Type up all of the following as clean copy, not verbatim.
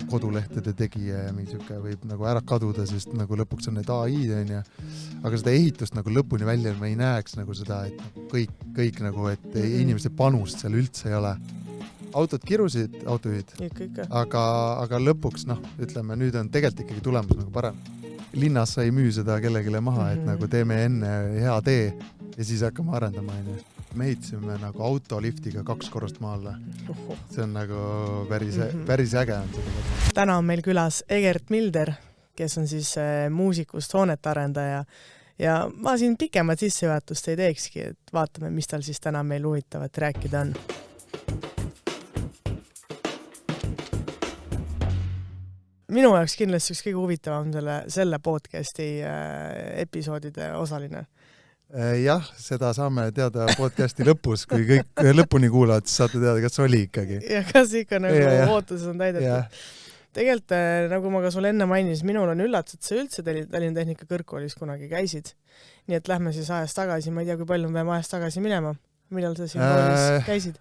kodulehtede tegija ja mingi siuke võib nagu ära kaduda, sest nagu lõpuks on need AI-d on ja aga seda ehitust nagu lõpuni välja ma ei näeks nagu seda, et kõik nagu, et inimeste panust seal üldse ei ole. Autod kirusid, autojuhid, aga lõpuks ütleme, nüüd on tegelikult ikkagi tulemus nagu parem. Linnas sa ei müü seda kellegile maha, et nagu teeme enne hea tee ja siis hakkame arendama. Me ehitasime nagu autoliftiga 2 korrust maa alla. See on nagu päris äge. Täna on meil külas Egert Milder, kes on siis muusikust hoonetearendaja ja ma siin pikemat sissejuhatust ei teekski, et vaatame, mis tal siis täna meil huvitavat rääkida on. Minu jaoks kindlasti üks kõige huvitavam selle podcasti episoodide osaline. Jah, seda saame teada podcasti lõpus, kui kõik lõpuni kuulavad, siis saate teada, kas oli ikkagi. Ja kas ikka nagu ootuses on täidetud. Tegelikult, nagu ma ka sulle enne mainis, minul on üllatus, et sa üldse Tallinna Tehnika kõrgkoolis kunagi käisid. Nii et lähme siis ajast tagasi, ma ei tea, kui palju me ajast tagasi minema. Millal sa siin koolis käisid?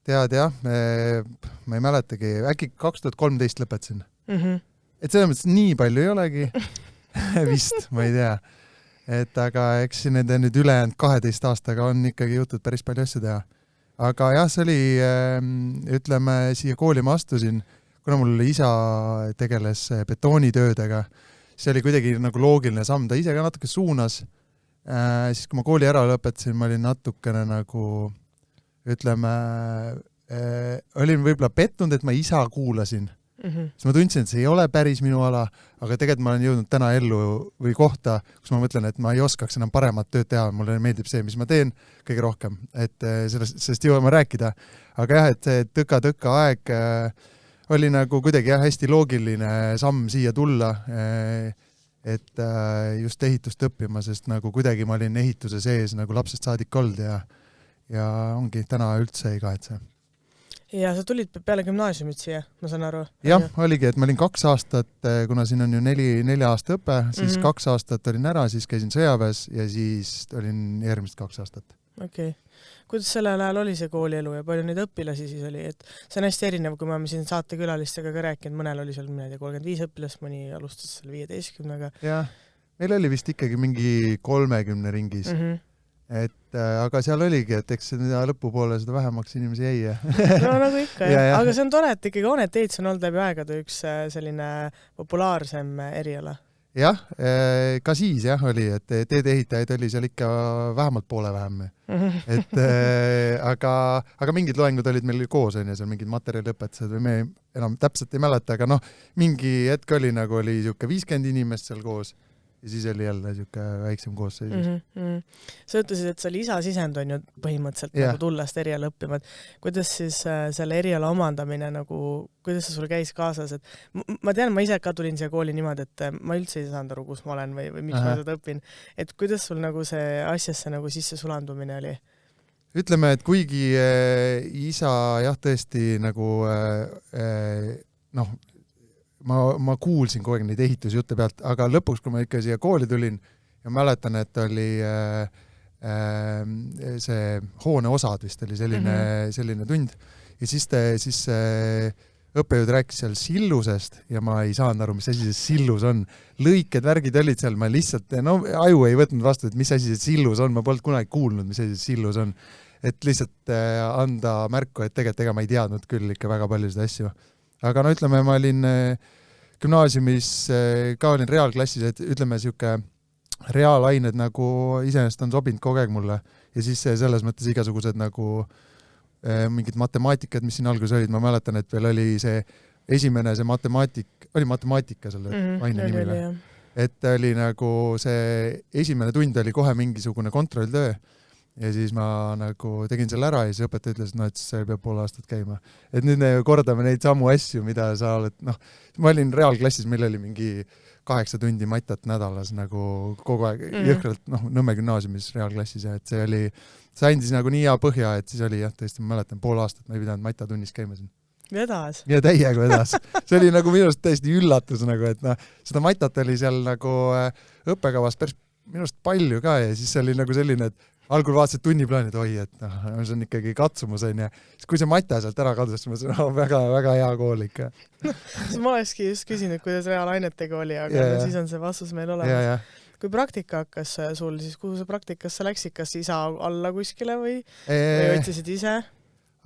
Tead jah, ma ei mäletagi, äkki 2013 lõpetasin. Et selles mõttes nii palju ei olegi. Vist, ma ei tea. Et aga eks nende nüüd ülejäänud 12 aastaga on ikkagi jutud päris palju asju teha. Aga jah, see oli, ütleme, siia kooli ma astusin, kuna mul isa tegeles betoonitöödega, see oli kuidagi nagu loogiline samm, ta ise ka natuke suunas. Siis kui ma kooli ära lõpetasin, ma olin natukene nagu, ütleme, olin võib-olla pettunud, et ma isa kuulasin. Siis ma tundsin, et see ei ole päris minu ala, aga tegelikult ma olen jõudnud täna ellu või kohta, kus ma mõtlen, et ma ei oskaks enam paremat tööd teha, mulle meeldib see, mis ma teen kõige rohkem, et sellest jõuame rääkida. Aga jah, et see tõka aeg oli nagu kuidagi hästi loogiline samm siia tulla, et just ehitust õppima, sest nagu kuidagi ma olin ehituse sees nagu lapsest saadik olnud ja ongi täna üldse ei kahetse. Ja sa tulid peale gümnaasiumit siia, ma saan aru? Jah, oligi, et ma olin 2 aastat, kuna siin on ju 4 aasta õpe, siis 2 aastat olin ära, siis käisin sõjaväes ja siis olin järgmist 2 aastat. Okei. Kuidas sellel ajal oli see koolielu ja palju neid õpilasi siis oli? Et see on hästi erinev, kui ma siin saatekülalistega ka rääkinud, mõnel oli seal 35 õpilast, mõni alustas seal 15-ga. Jah, meil oli vist ikkagi mingi 30 ringis. Aga seal oligi, et eks lõpupoole seda vähemaks inimesi jäi. No nagu ikka, jah. Aga see on tore, et ikkagi hooneteits on olnud läbi aegade üks selline populaarsem eriala. Jah, ka siis jah oli, et teedeehitajaid oli seal ikka vähemalt poole vähem. Aga mingid loengud olid meil koos, seal mingid materjalõpetused või me enam täpselt ei mäleta, aga mingi hetk oli nagu oli 50 inimest seal koos. Ja siis oli jälle siuke väiksem koosseisus. Sa ütlesid, et sa oli isa sisend on ju põhimõtteliselt nagu tullast eriala õppima. Kuidas siis selle eriala omandamine, nagu, kuidas see sul käis kaasas? Et ma tean, ma ise ka tulin siia kooli niimoodi, et ma üldse ei saanud aru, kus ma olen või miks ma seda õpin. Et kuidas sul nagu see asjasse nagu sisse sulandumine oli? Ütleme, et kuigi isa jah tõesti nagu ma kuulsin kogu aeg neid ehitusjutte pealt, aga lõpuks, kui ma ikka siia kooli tulin ja mäletan, et oli see hoone osad vist oli selline tund ja siis õppejõud rääkis seal sillusest ja ma ei saanud aru, mis asi see sillus on. Lõiked, värgid olid seal, ma lihtsalt, aju ei võtnud vastu, et mis asi see sillus on, ma polnud kunagi kuulnud, mis asi see sillus on. Et lihtsalt anda märku, et tegelikult ega ma ei teadnud küll ikka väga palju seda asju. Aga ütleme, ma olin gümnaasiumis, ka olin reaalklassis, et ütleme siuke reaalained nagu iseenesest on sobinud kogu aeg mulle ja siis selles mõttes igasugused nagu mingid matemaatikad, mis siin alguses olid, ma mäletan, et veel oli see esimene see matemaatika selle aine nimele. Et oli nagu see esimene tund oli kohe mingisugune kontrolltöö ja siis ma nagu tegin selle ära ja siis õpetaja ütles, et see peab pool aastat käima. Et nüüd me kordame neid samu asju, mida sa oled, ma olin reaalklassis, meil oli mingi 8 tundi matat nädalas nagu kogu aeg jõhkralt, Nõmme gümnaasiumis reaalklassis ja et see andis nagu nii hea põhja, et siis oli jah, tõesti ma mäletan pool aastat, ma ei pidanud matatunnis käima siin. Vedas? Ja täiega vedas. See oli nagu minust täiesti üllatus, nagu, et seda matat oli seal nagu õppekavas päris minust palju ka ja siis oli nagu selline, et algul vaatasid tunniplaani, et oi, et noh, see on ikkagi katsumus, on ja siis kui see Mata sealt ära kadus, siis ma ütlesin, väga, väga hea kool ikka. Ma olekski just küsinud, kuidas reaalainetega oli, aga siis on see vastus meil olemas. Kui praktika hakkas sul, siis kuhu sa praktikasse läksid, kas isa alla kuskile või otsisid ise?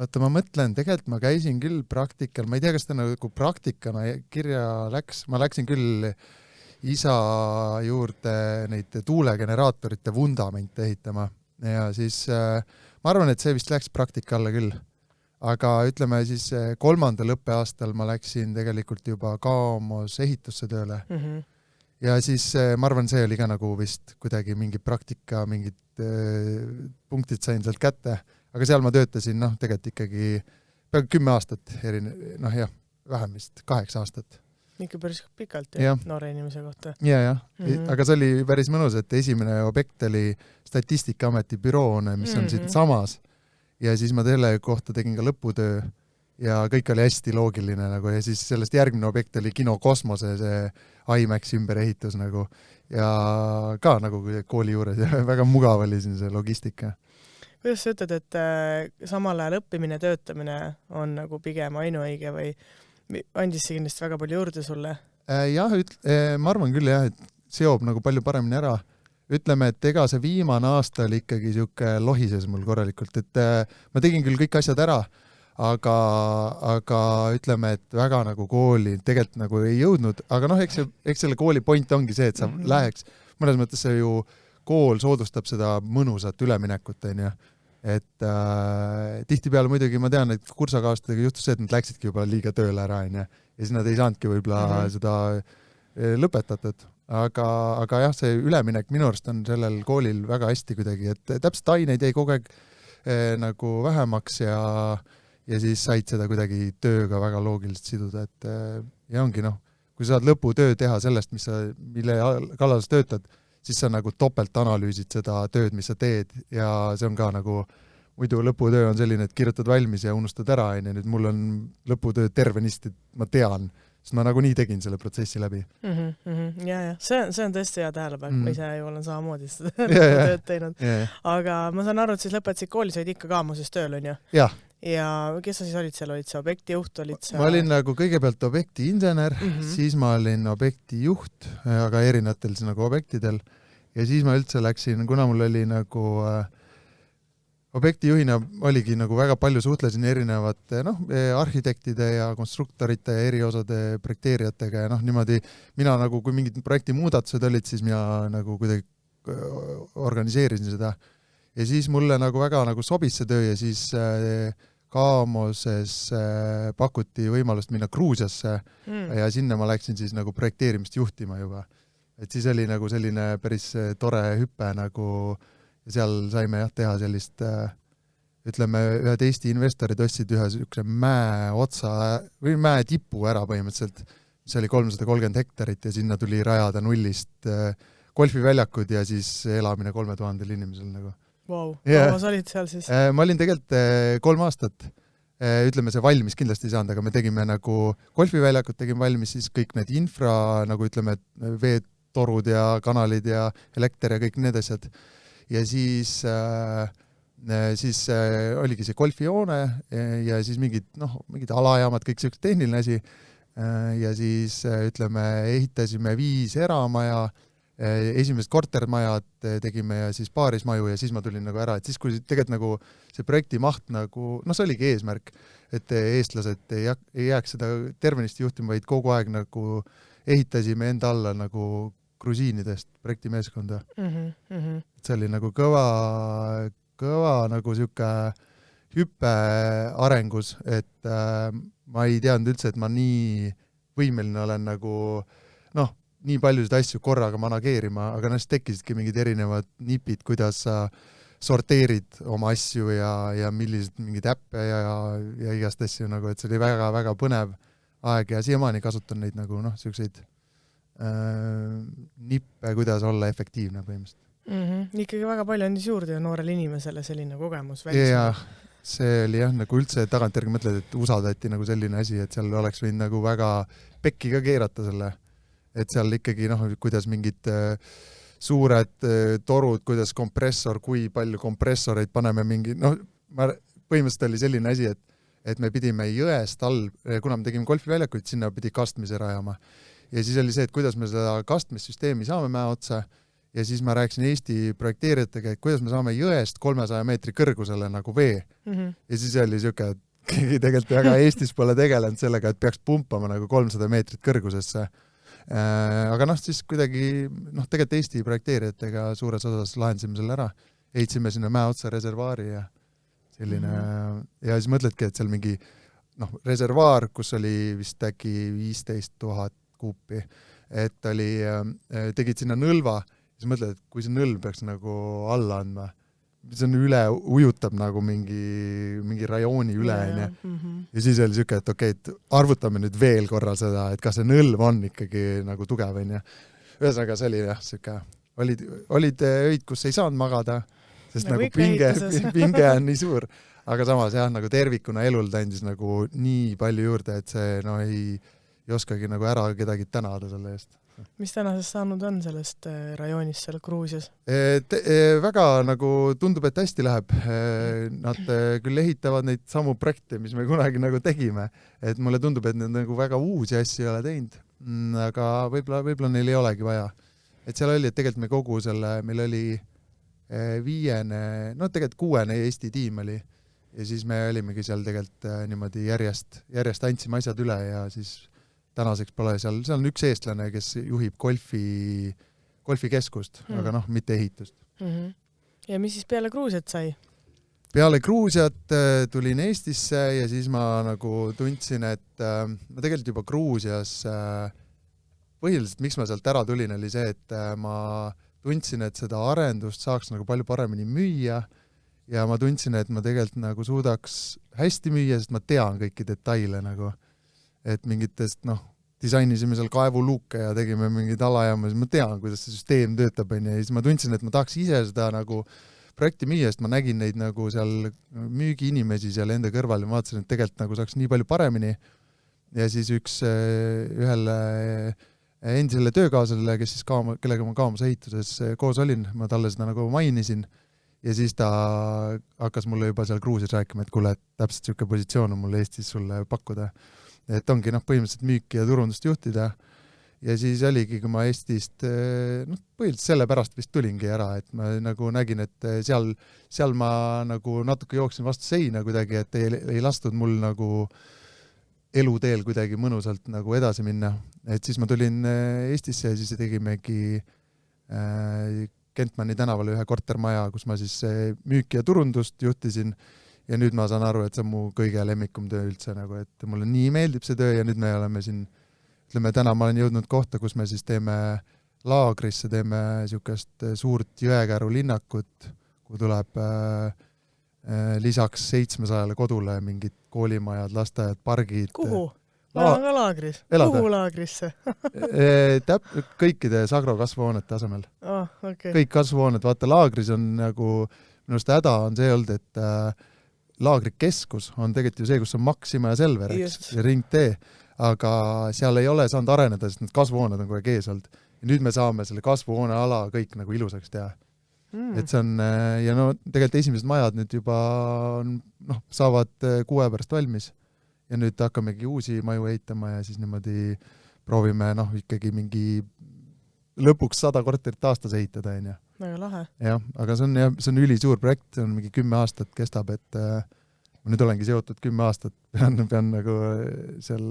Oota, ma mõtlen, tegelikult ma käisin küll praktikal, ma ei tea, kas ta nagu praktikana kirja läks, ma läksin küll isa juurde neid tuulegeneraatorite vundamente ehitama ja siis ma arvan, et see vist läks praktika alla küll. Aga ütleme siis 3. õppeaastal ma läksin tegelikult juba Kaamos ehitusse tööle. Ja siis ma arvan, see oli ka nagu vist kuidagi mingi praktika, mingid punktid sain sealt kätte. Aga seal ma töötasin, tegelikult ikkagi peaaegu 10 aastat, vähem vist 8 aastat. Ikka päris pikalt noore inimese kohta. Aga see oli päris mõnus, et esimene objekt oli Statistikaameti büroone, mis on siit samas. Ja siis ma selle kohta tegin ka lõputöö ja kõik oli hästi loogiline nagu ja siis sellest järgmine objekt oli Kino Kosmose, see IMAX ümberehitus nagu ja ka nagu kooli juures ja väga mugav oli siin see logistika. Kuidas sa ütled, et samal ajal õppimine, töötamine on nagu pigem ainuõige või andis see kindlasti väga palju juurde sulle? Jah, ma arvan küll jah, et seob nagu palju paremini ära. Ütleme, et ega see viimane aasta oli ikkagi siuke lohises mul korralikult, et ma tegin küll kõik asjad ära, aga ütleme, et väga nagu kooli tegelikult nagu ei jõudnud, aga eks selle kooli point ongi see, et sa läheks, mõnes mõttes see ju kool soodustab seda mõnusat üleminekut, on ju. Et tihtipeale muidugi ma tean, et kursakaastadega juhtus see, et nad läksidki juba liiga tööle ära, on ju. Ja siis nad ei saanudki võib-olla seda lõpetatud. Aga jah, see üleminek minu arust on sellel koolil väga hästi kuidagi, et täpselt aineid jäi kogu aeg nagu vähemaks ja siis said seda kuidagi tööga väga loogiliselt siduda, et ja ongi kui sa saad lõputöö teha sellest, mille kallal sa töötad, siis sa nagu topelt analüüsid seda tööd, mis sa teed ja see on ka nagu, muidu lõputöö on selline, et kirjutad valmis ja unustad ära, ja nüüd mul on lõputöö tervenisti, ma tean, sest ma nagu nii tegin selle protsessi läbi. Ja, see on tõesti hea tähelepanek, ma ise ju olen samamoodi seda tööd teinud. Aga ma saan aru, et siis lõpetasid koolis, olid ikka Kaamuses tööl, on ju? Jah. Ja kes sa siis olid seal? Olid see objektijuht? Ma olin nagu kõigepealt objektiinsener, siis ma olin objektijuht, aga erinevatel nagu objektidel ja siis ma üldse läksin, kuna mul oli nagu objektijuhina oligi nagu väga palju suhtlesin erinevate arhitektide ja konstruktorite ja eriosade projekteerijatega ja niimoodi mina nagu, kui mingid projekti muudatused olid, siis mina nagu kuidagi organiseerisin seda ja siis mulle nagu väga nagu sobis see töö ja siis Kaamoses pakuti võimalust minna Gruusiasse ja sinna ma läksin siis nagu projekteerimist juhtima juba. Et siis oli nagu selline päris tore hüppe nagu ja seal saime teha sellist, ütleme, ühed Eesti investorid ostsid ühe sükse mäe otsa või mäe tipu ära põhimõtteliselt. See oli 330 hektarit ja sinna tuli rajada nullist golfiväljakud ja siis elamine 3000 inimesel nagu. Vau, kaua sa olid seal siis? Ma olin tegelikult 3 aastat. Ütleme, see valmis kindlasti ei saanud, aga me tegime nagu golfiväljakud, tegime valmis siis kõik need infra, nagu ütleme, veetorud ja kanalid ja elekter ja kõik need asjad. Ja siis oligi see golfijoone ja siis mingid alajaamad, kõik selline tehniline asi. Ja siis, ütleme, ehitasime 5 eramaja, esimesed kortermajad tegime ja siis paarismaju ja siis ma tulin nagu ära, et siis kui tegelikult nagu see projekti maht nagu, see oligi eesmärk, et eestlased ei jääks seda tervenisti juhtima, vaid kogu aeg nagu ehitasime enda alla nagu grusiinidest projektimeeskonda. See oli nagu kõva nagu siuke hüppe arengus, et ma ei teadnud üldse, et ma nii võimeline olen nagu nii paljusid asju korraga manageerima, aga siis tekkisidki mingid erinevad nipid, kuidas sa sorteerid oma asju ja millised mingid äppe ja igast asju, nagu, et see oli väga-väga põnev aeg ja siiamaani kasutan neid nagu selliseid nippe, kuidas olla efektiivne põhimõtteliselt. Ikkagi väga palju andis juurde ja noorele inimesele selline kogemus välismaal. See oli nagu üldse tagantjärgi mõtled, et usaldati nagu selline asi, et seal oleks võinud nagu väga pekki ka keerata selle. Et seal ikkagi, kuidas mingid suured torud, kuidas kompressor, kui palju kompressoreid paneme mingi, põhimõtteliselt oli selline asi, et me pidime jõest all, kuna me tegime golfiväljakuid, sinna pidi kastmise rajama. Ja siis oli see, et kuidas me seda kastmissüsteemi saame mäe otsa, ja siis ma rääkisin Eesti projekteerijatega, et kuidas me saame jõest 300 meetri kõrgusele nagu vee. Ja siis oli siuke, et keegi tegelikult väga Eestis pole tegelenud sellega, et peaks pumpama nagu 300 meetrit kõrgusesse. Aga siis kuidagi, tegelikult Eesti projekteerijatega suures osas lahendasime selle ära. Ehtsime sinna mäe otsa reservaari ja selline, ja siis mõtledki, et seal mingi reservaar, kus oli vist äkki 15 000 kuupi, et oli, tegid sinna nõlva, siis mõtled, et kui see nõlv peaks nagu alla andma, see on üle, ujutab nagu mingi rajooni üle, ja siis oli siuke, et okei, et arvutame nüüd veel korra seda, et kas see nõlv on ikkagi nagu tugev, ja ühesõnaga see oli siuke, olid öid, kus ei saanud magada, sest nagu pinge on nii suur, aga samas nagu tervikuna elul ta andis nagu nii palju juurde, et see ei oskagi nagu ära kedagi tänada selle eest. Mis tänasest saanud on sellest rajoonist seal Gruusias? Väga nagu tundub, et hästi läheb. Nad küll ehitavad neid samu projekte, mis me kunagi nagu tegime, et mulle tundub, et need nagu väga uusi asju ei ole teinud, aga võib-olla neil ei olegi vaja. Et seal oli, et tegelikult me kogu selle, meil oli 5, tegelikult 6 Eesti tiim oli ja siis me olimegi seal tegelikult niimoodi järjest andsime asjad üle ja siis tänaseks pole seal on üks eestlane, kes juhib golfikeskust, aga mitte ehitust. Ja mis siis peale Gruusiat sai? Peale Gruusiat tulin Eestisse ja siis ma nagu tundsin, et ma tegelikult juba Gruusias põhiliselt, miks ma sealt ära tulin, oli see, et ma tundsin, et seda arendust saaks nagu palju paremini müüa ja ma tundsin, et ma tegelikult nagu suudaks hästi müüa, sest ma tean kõiki detaile nagu, et mingitest, disainisime seal kaevuluuke ja tegime mingid alajaamu, siis ma tean, kuidas see süsteem töötab, ja siis ma tundsin, et ma tahaks ise seda nagu projekti müüa, sest ma nägin neid nagu seal müügiinimesi seal enda kõrval ja vaatasin, et tegelikult nagu saaks nii palju paremini ja siis ühele endisele töökaaslasele, kes siis kellega ma Kaamuse ehituses koos olin, ma talle seda nagu mainisin ja siis ta hakkas mulle juba seal Gruusias rääkima, et kuule, et täpselt siuke positsioon on mulle Eestis sulle pakkuda. Et ongi põhimõtteliselt müüki ja turundust juhtida ja siis oligi, kui ma Eestist põhiliselt selle pärast vist tulingi ära, et ma nagu nägin, et seal ma nagu natuke jooksin vastu seina kuidagi, et ei lastud mul nagu eluteel kuidagi mõnusalt nagu edasi minna. Et siis ma tulin Eestisse ja siis tegimegi Kentmani tänaval ühe kortermaja, kus ma siis müüki ja turundust juhtisin ja nüüd ma saan aru, et see on mu kõige lemmikum töö üldse, nagu, et mulle nii meeldib see töö ja nüüd me oleme siin, ütleme täna ma olen jõudnud kohta, kus me siis teeme laagrisse, teeme niisugust suurt jõekäru linnakut, kuhu tuleb lisaks 700 kodule mingid koolimajad, lasteajad, pargid. Kuhu? Ma olen ka laagris. Kuhu laagrisse? Kõikide Sagro kasvuhoonete asemel. Okay. Kõik kasvuhooned, vaata laagris on nagu, minu arust häda on see olnud, et laagrikeskus on tegelikult ju see, kus on Maxima ja Selver, ja ringtee, aga seal ei ole saanud areneda, sest need kasvuhooned on kogu aeg ees olnud. Ja nüüd me saame selle kasvuhoone ala kõik nagu ilusaks teha. Et see on, ja tegelikult esimesed majad nüüd juba saavad 6 pärast valmis ja nüüd hakkamegi uusi maju ehitama ja siis niimoodi proovime ikkagi mingi lõpuks 100 korterit aastas ehitada. Väga lahe. Jah, aga see on ülisuur projekt, see on mingi 10 aastat kestab, et ma nüüd olengi seotud 10 aastat, pean nagu seal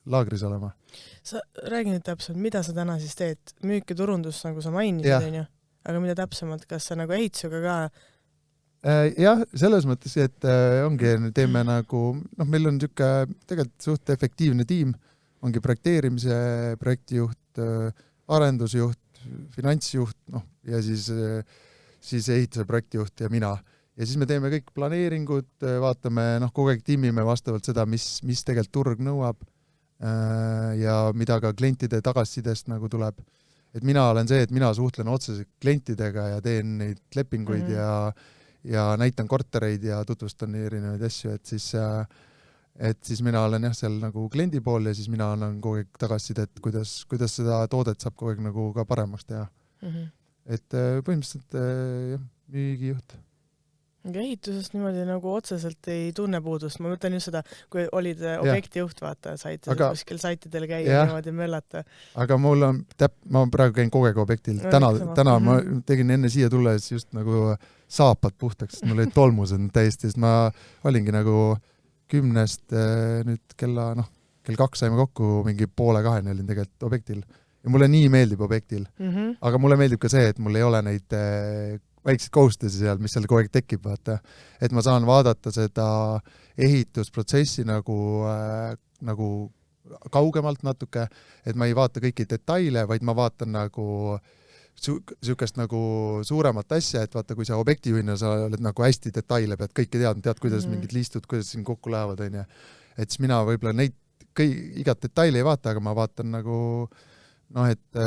laagris olema. Sa räägi nüüd täpselt, mida sa täna siis teed? Müük ja turundus, nagu sa mainisid, aga mida täpsemalt, kas sa nagu ehitsuga ka? Jah, selles mõttes, et ongi, teeme nagu, meil on niisugune tegelikult suht efektiivne tiim, ongi projekteerimise projektijuht, arendusjuht, finantsjuht, ja siis ehituse projektijuht ja mina. Ja siis me teeme kõik planeeringud, vaatame, kogu aeg tiimime vastavalt seda, mis tegelikult turg nõuab ja mida ka klientide tagasisidest nagu tuleb. Et mina olen see, et mina suhtlen otseselt klientidega ja teen neid lepinguid ja näitan kortereid ja tutvustan erinevaid asju, et siis mina olen seal nagu kliendi pool ja siis mina annan kogu aeg tagasisidet, kuidas seda toodet saab kogu aeg nagu ka paremaks teha. et põhimõtteliselt jah, müügijuht. Ehitusest niimoodi nagu otseselt ei tunne puudust. Ma mõtlen just seda, kui olid objektijuht, vaata, said kuskil saitidel käia niimoodi möllata. Aga mul on ma praegu käin kogu aeg objektil. Täna ma tegin enne siia tulles just nagu saapad puhtaks, sest mul olid tolmused täiesti, sest ma olingi nagu 10-st nüüd kell 2 saime kokku, mingi 1:30 olin tegelikult objektil. Ja mulle nii meeldib objektil. Aga mulle meeldib ka see, et mul ei ole neid väikseid kohustusi seal, mis seal kogu aeg tekib, vaata. Et ma saan vaadata seda ehitusprotsessi nagu kaugemalt natuke, et ma ei vaata kõiki detaile, vaid ma vaatan nagu sükest nagu suuremat asja, et vaata, kui sa objektijuhina sa oled nagu hästi detaile, pead kõike tead, kuidas mingid liistud, kuidas siin kokku lähevad, on ja. Et siis mina võib-olla neid igat detaili ei vaata, aga ma vaatan nagu et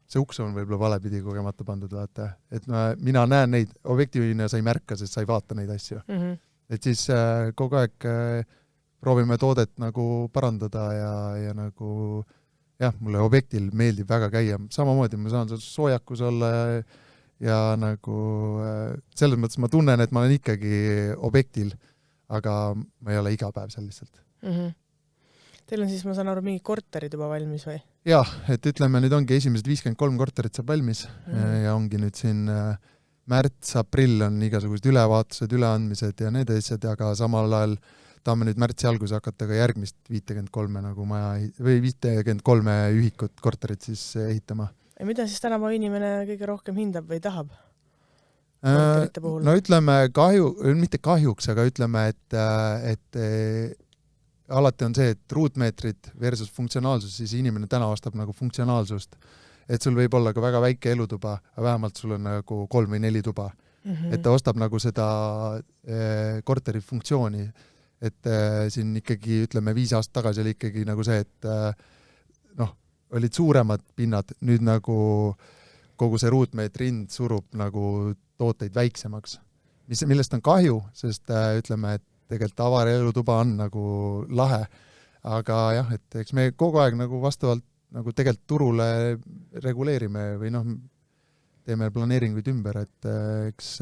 see uks on võib-olla valepidi kogemata pandud, vaata. Et mina näen neid objektiivina, sa ei märka, sest sa ei vaata neid asju. Et siis kogu aeg proovime toodet nagu parandada ja nagu mulle objektil meeldib väga käia. Samamoodi ma saan soojakus olla ja nagu selles mõttes ma tunnen, et ma olen ikkagi objektil, aga ma ei ole iga päev seal lihtsalt. Teil on siis, ma saan aru, mingi korterid juba valmis või? Jah, et ütleme, nüüd ongi esimesed 53 korterit saab valmis ja ongi nüüd siin märts-aprill on igasugused ülevaatused, üleandmised ja need asjad, aga samal ajal tahame nüüd märtsi algus hakata ka järgmist 53 nagu maja või 53 ühikut korterit siis ehitama. Ja mida siis tänapäeva inimene kõige rohkem hindab või tahab? Korterite puhul? No ütleme mitte kahjuks, aga ütleme, et alati on see, et ruutmeetrid versus funktsionaalsus, siis inimene täna ostab nagu funktsionaalsust. Et sul võib olla ka väga väike elutuba, aga vähemalt sul on nagu 3 või 4 tuba. Et ta ostab nagu seda korteri funktsiooni. Et siin ikkagi, ütleme, 5 aastat tagasi oli ikkagi nagu see, et olid suuremad pinnad, nüüd nagu kogu see ruutmeetri hind surub nagu tooteid väiksemaks. Millest on kahju, sest ütleme, et tegelikult avarelutuba on nagu lahe, aga jah, et eks me kogu aeg nagu vastavalt nagu tegelikult turule reguleerime või teeme planeeringuid ümber, et eks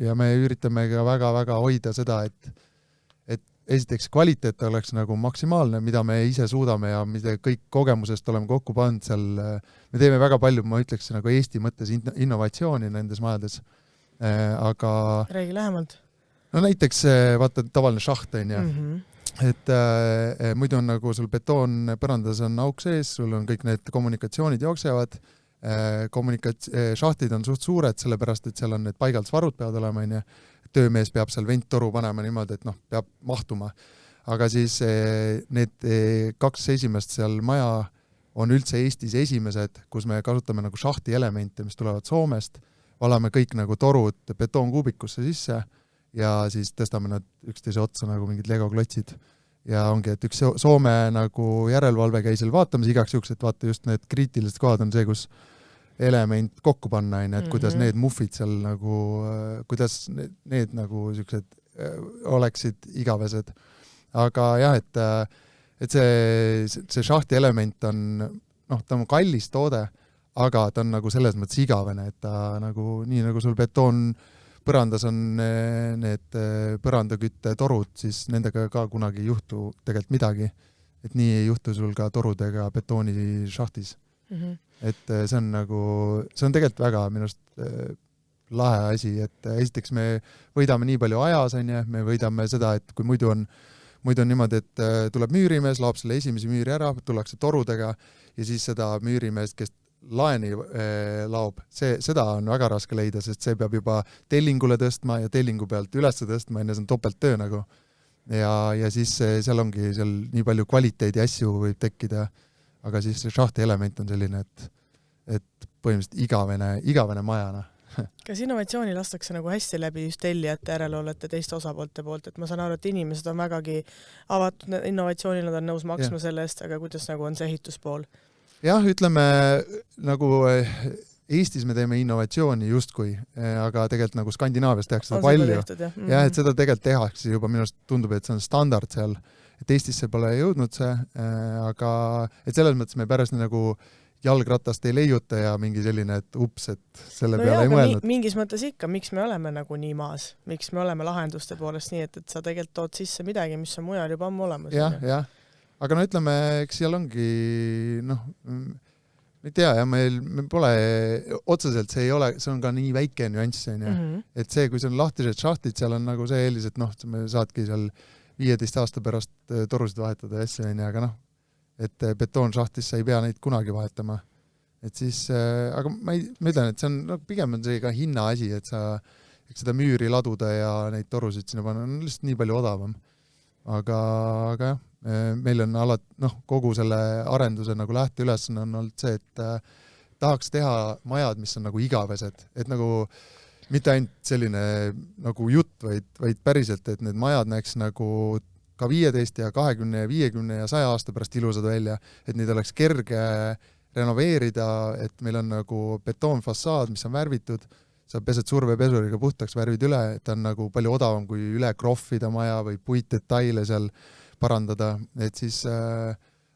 ja me üritame ka väga-väga hoida seda, et esiteks kvaliteet oleks nagu maksimaalne, mida me ise suudame ja mida kõik kogemusest oleme kokku pannud seal, me teeme väga palju, ma ütleks nagu Eesti mõttes innovatsiooni nendes majades, aga räägi lähemalt. No näiteks vaata tavaline šaht on ja, et muidu on nagu sul betoon põrandas on auk sees, sul on kõik need kommunikatsioonid jooksevad, šahtid on suht suured, sellepärast, et seal on need paigaldusvarud peavad olema, on ja, töömees peab seal venttoru panema niimoodi, et peab mahtuma. Aga siis need 2 esimest seal maja on üldse Eestis esimesed, kus me kasutame nagu šahti elemente, mis tulevad Soomest, valame kõik nagu torud betoonkuubikusse sisse, ja siis tõstame nad üksteise otsa nagu mingid Lego-klotsid. Ja ongi, et üks Soome nagu järelevalve käis seal vaatamas igaks juhuks, et vaata just need kriitilised kohad on see, kus element kokku panna, et kuidas need muffid seal nagu, kuidas need nagu siuksed oleksid igavesed. Aga jah, et see šahti element on, ta on kallis toode, aga ta on nagu selles mõttes igavene, et ta nagu, nii nagu sul betoon põrandas on need põrandakütte torud, siis nendega ka kunagi ei juhtu tegelikult midagi. Et nii ei juhtu sul ka torudega betooni šahtis. Et see on nagu, see on tegelikult väga minust lahe asi, et esiteks me võidame nii palju ajas, me võidame seda, et kui muidu on niimoodi, et tuleb müürimees, laob selle esimese müüri ära, tullakse torudega ja siis seda müürimeest, kes laeni laob, seda on väga raske leida, sest see peab juba tellingule tõstma ja tellingu pealt üles tõstma, enne see on topelttöö nagu. Ja siis seal ongi seal nii palju kvaliteedi asju võib tekkida, aga siis see šahti element on selline, et põhimõtteliselt igavene majana. Kas innovatsiooni lastakse nagu hästi läbi just tellijate järeleolete teiste osapoolte poolt, et ma saan aru, et inimesed on vägagi avatud innovatsioonil, nad on nõus maksma selle eest, aga kuidas nagu on see ehituspool? Jah, ütleme, nagu Eestis me teeme innovatsiooni justkui, aga tegelikult nagu Skandinaavias tehakse seda palju. Ja, et seda tegelikult tehakse juba, minust tundub, et see on standard seal, et Eestisse pole jõudnud see, aga et selles mõttes me pärast nagu jalgratast ei leiuta ja mingi selline, et ups, et selle no peale ei mõelnud. Mingis mõttes ikka, miks me oleme nagu nii maas, miks me oleme lahenduste poolest nii, et sa tegelikult tood sisse midagi, mis on mujal juba ammu olemas. Jah. Aga no ütleme, eks seal ongi, noh, ei tea, ja me pole, otseselt see ei ole, see on ka nii väike nüanss, et see, kui see on lahtised šahtid, seal on nagu see eelis, et noh, me saadki seal 15 aasta pärast torusid vahetada ja asja, aga noh, et betoonšahtis sa ei pea neid kunagi vahetama. Et siis, aga ma ütlen, et see on, no, pigem on see ka hinna asi, et sa seda müüri laduda ja neid torusid sinna panna, on lihtsalt nii palju odavam. Aga jah, meil on alati, noh, kogu selle arenduse nagu lähteülesanne on olnud see, et tahaks teha majad, mis on nagu igavesed, et nagu mitte ainult selline nagu jutt, vaid päriselt, et need majad näeks nagu ka 15 ja 20 ja 50 ja 100 aasta pärast ilusad välja, et neid oleks kerge renoveerida, et meil on nagu betoonfassaad, mis on värvitud, sa pesed survepesuriga puhtaks, värvid üle, et ta on nagu palju odavam kui üle krohvida maja või puitdetaile seal parandada, et siis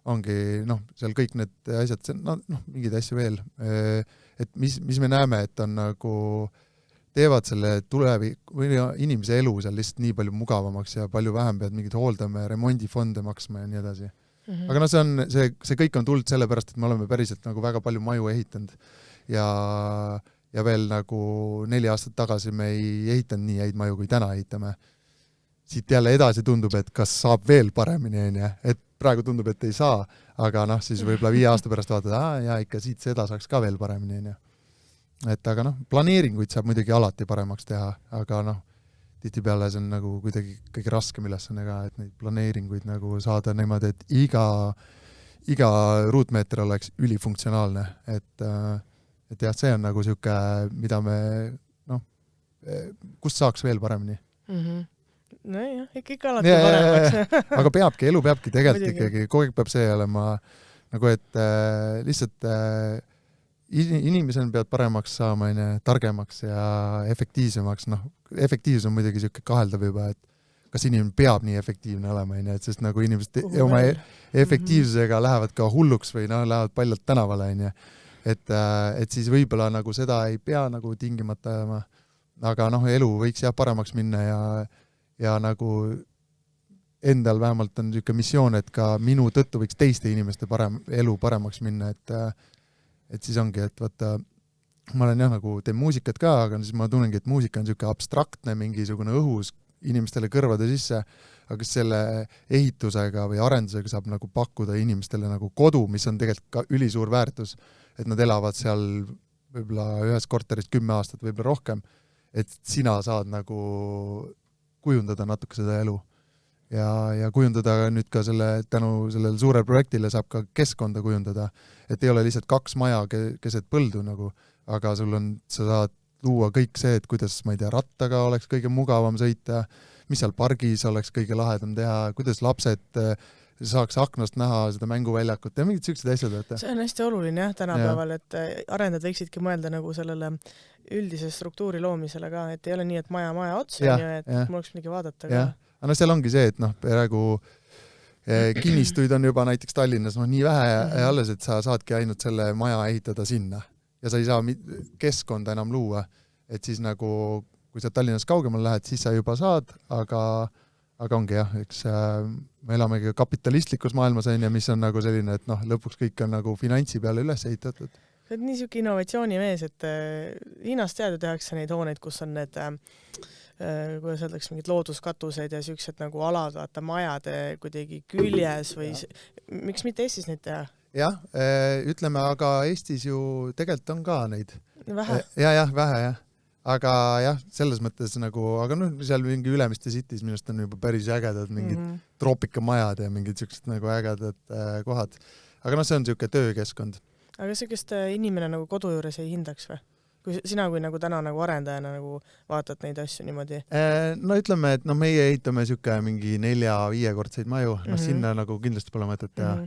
ongi, noh, seal kõik need asjad, mingid asju veel, et mis me näeme, et on nagu teevad selle või inimese elu seal lihtsalt nii palju mugavamaks ja palju vähem pead mingid hooldame, remondifonde maksma ja nii edasi. Aga no see kõik on tulnud sellepärast, et me oleme päriselt nagu väga palju maju ehitanud ja veel nagu 4 aastat tagasi me ei ehitanud nii häid maju, kui täna ehitame. Siit jälle edasi tundub, et kas saab veel paremini, et praegu tundub, et ei saa, aga noh, siis võib-olla 5 aasta pärast vaatad, ja ikka siit seda saaks ka veel paremini, et aga noh, planeeringuid saab muidugi alati paremaks teha, aga noh, tihtipeale see on nagu kuidagi kõige raskem ülesanne ka, et neid planeeringuid nagu saada niimoodi, et iga ruutmeeter oleks ülifunktsionaalne, et jah, see on nagu siuke, mida me, noh, kust saaks veel paremini. No jah, ikka alati paremaks. Aga elu peabki tegelikult ikkagi, kogu aeg peab see olema nagu, et lihtsalt inimesel pead paremaks saama, targemaks ja efektiivsemaks. Noh, efektiivsus on muidugi siuke kaheldav juba, et kas inimene peab nii efektiivne olema, et sest nagu inimesed oma efektiivsusega lähevad ka hulluks või lähevad paljalt tänavale, et siis võib-olla nagu seda ei pea nagu tingimata ajama, aga noh, elu võiks jah paremaks minna ja nagu endal vähemalt on siuke missioon, et ka minu tõttu võiks teiste inimeste elu paremaks minna, et siis ongi, et vaata, ma olen jah nagu teen muusikat ka, aga siis ma tunnengi, et muusika on siuke abstraktne, mingisugune õhus inimestele kõrvade sisse, aga selle ehitusega või arendusega saab nagu pakkuda inimestele nagu kodu, mis on tegelikult ka ülisuur väärtus, et nad elavad seal võib-olla ühes korteris 10 aastat, võib-olla rohkem, et sina saad nagu kujundada natuke seda elu. Ja kujundada nüüd ka tänu sellele suure projektile saab ka keskkonda kujundada, et ei ole lihtsalt 2 maja keset põldu nagu, aga sa saad luua kõik see, et kuidas, ma ei tea, rattaga oleks kõige mugavam sõita, mis seal pargis oleks kõige lahedam teha, kuidas lapsed saaks aknast näha seda mänguväljakut ja mingid sellised asjad. See on hästi oluline jah tänapäeval, et arendajad võiksidki mõelda nagu sellele üldise struktuuri loomisele ka, et ei ole nii, et maja otsa, et mul oleks midagi vaadata ka. Aga seal ongi see, et noh, praegu kinnistuid on juba näiteks Tallinnas nii vähe alles, et sa saadki ainult selle maja ehitada sinna ja sa ei saa keskkonda enam luua, et siis nagu kui sa Tallinnas kaugemal lähed, siis sa juba saad, aga ongi jah, eks me elamegi kapitalistlikus maailmas, mis on nagu selline, et noh, lõpuks kõik on nagu finantsi peale üles ehitatud. See on nii siuke innovatsioonimees, et Hiinas teada tehakse neid hooneid, kus on need kuidas öeldakse, mingid looduskatused ja siuksed nagu alad, vaata majade kuidagi küljes või miks mitte Eestis neid teha? Jah, ütleme, aga Eestis ju tegelikult on ka neid. Vähe? Jah, vähe jah. Aga jah, selles mõttes nagu, aga noh, seal mingi Ülemiste Cities minust on juba päris ägedad mingid troopikamajad ja mingid siuksed nagu ägedad kohad. Aga noh, see on siuke töökeskkond. Aga siukest inimene nagu kodu juures ei hindaks või? Kui sina kui nagu täna nagu arendajana nagu vaatad neid asju niimoodi? No ütleme, et meie ehitame siuke mingi 4-5-kordseid maju, sinna nagu kindlasti pole mõtet teha.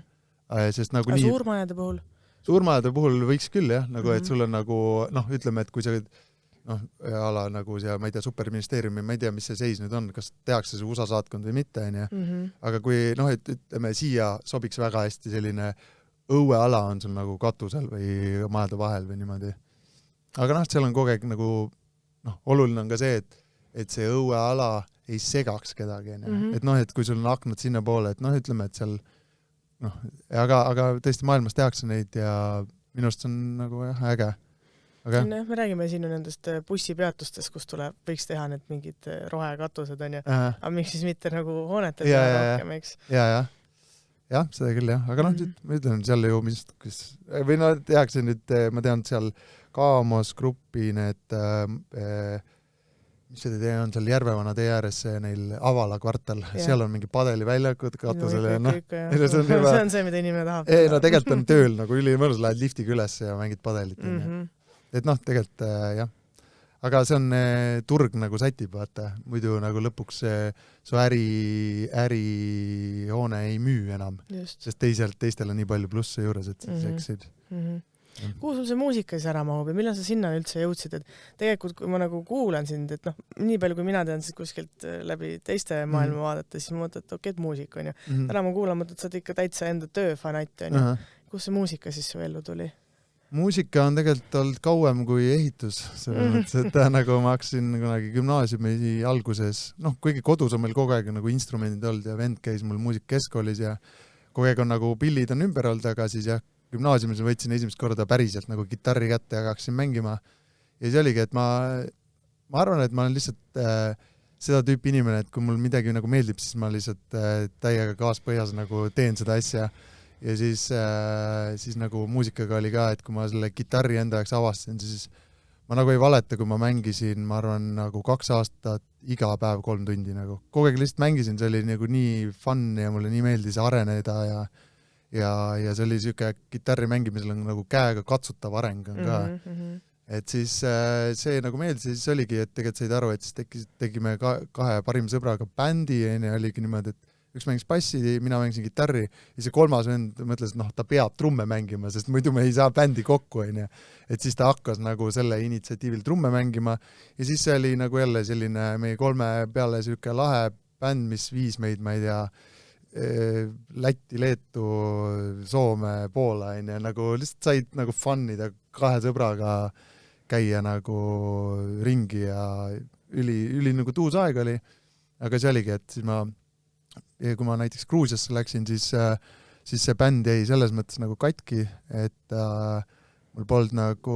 Sest nagu nii... Suurmajade puhul? Suurmajade puhul võiks küll jah, nagu et sul on nagu, noh, ütleme, et kui sa ala nagu see, ma ei tea, superministeeriumi, ma ei tea, mis see seis nüüd on, kas tehakse see USA saatkond või mitte, aga kui, noh, et ütleme, siia sobiks väga hästi selline õueala on sul nagu katusel või majade vahel või niimoodi. Aga noh, seal on kogu aeg nagu, oluline on ka see, et see õueala ei segaks kedagi. Et noh, et kui sul on aknad sinna poole, et ütleme, et seal aga tõesti maailmas tehakse neid ja minust on nagu äge. Okay. Me räägime siin nendest bussipeatustest, kus võiks teha need mingid rohekatused, on ju. Aga miks siis mitte nagu hoonetada rohkem, eks? Jah, seda küll jah. Aga ma ütlen, seal ju või tehakse nüüd, ma tean, seal Kaamos gruppi need mis see on seal Järvevana tee ääres, neil Avala kvartal, seal on mingi padeliväljad katusel ja see on see, mida inimene tahab. No tegelikult on tööl nagu ülimõnus, lähed liftiga üles ja mängid padelit. Et tegelikult jah. Aga see on turg nagu sätib, vaata. Muidu nagu lõpuks su ärihoone ei müü enam. Sest teistel on nii palju plusse juures, et siis eksid. Kuhu sul see muusika siis ära mahub ja millal sa sinna üldse jõudsid, et tegelikult kui ma nagu kuulan sind, et nii palju kui mina tean siis kuskilt läbi teiste maailma vaadata, siis ma mõtlen, et okei, et muusik on ju. Täna ma kuulan, et sa oled ikka täitsa enda töö fanat on ju. Kus see muusika siis su ellu tuli? Muusika on tegelikult olnud kauem kui ehitus, et nagu ma hakkasin kunagi gümnaasiumi alguses, kuigi kodus on meil kogu aeg nagu instrumendid olnud ja vend käis mul muusikakeskkoolis ja kogu aeg on nagu pillid on ümber olnud, aga siis jah, gümnaasiumis võtsin esimest korda päriselt nagu kitarri kätte ja hakkasin mängima. Ja see oligi, et ma arvan, et ma olen lihtsalt seda tüüpi inimene, et kui mul midagi nagu meeldib, siis ma lihtsalt täiega kaaspõhjas nagu teen seda asja. Ja siis nagu muusikaga oli ka, et kui ma selle kitarri enda jaoks avastasin, siis ma nagu ei valeta, kui ma mängisin, ma arvan, nagu 2 aastat iga päev 3 tundi nagu. Kogu aeg lihtsalt mängisin, see oli nagu nii fun ja mulle nii meeldis areneda ja see oli siuke kitarri mängimisel on nagu käega katsutav areng on ka. Et siis see nagu meeldis ja siis oligi, et tegelikult said aru, et siis tegime 2 parima sõbraga bändi ja oligi niimoodi, et üks mängis bassi, mina mängisin kitarri ja see 3. vend mõtles, et ta peab trumme mängima, sest muidu me ei saa bändi kokku, on ju. Et siis ta hakkas nagu selle initsiatiivil trumme mängima ja siis see oli nagu jälle selline meie 3 peale siuke lahe bänd, mis viis meid, ma ei tea, Lätti, Leetu, Soome, Poola ja nagu lihtsalt said nagu fun'ida 2 sõbraga käia nagu ringi ja üli nagu tuus aeg oli, aga see oligi, et siis kui ma näiteks Gruusiasse läksin, siis see bänd jäi selles mõttes nagu katki, et mul polnud nagu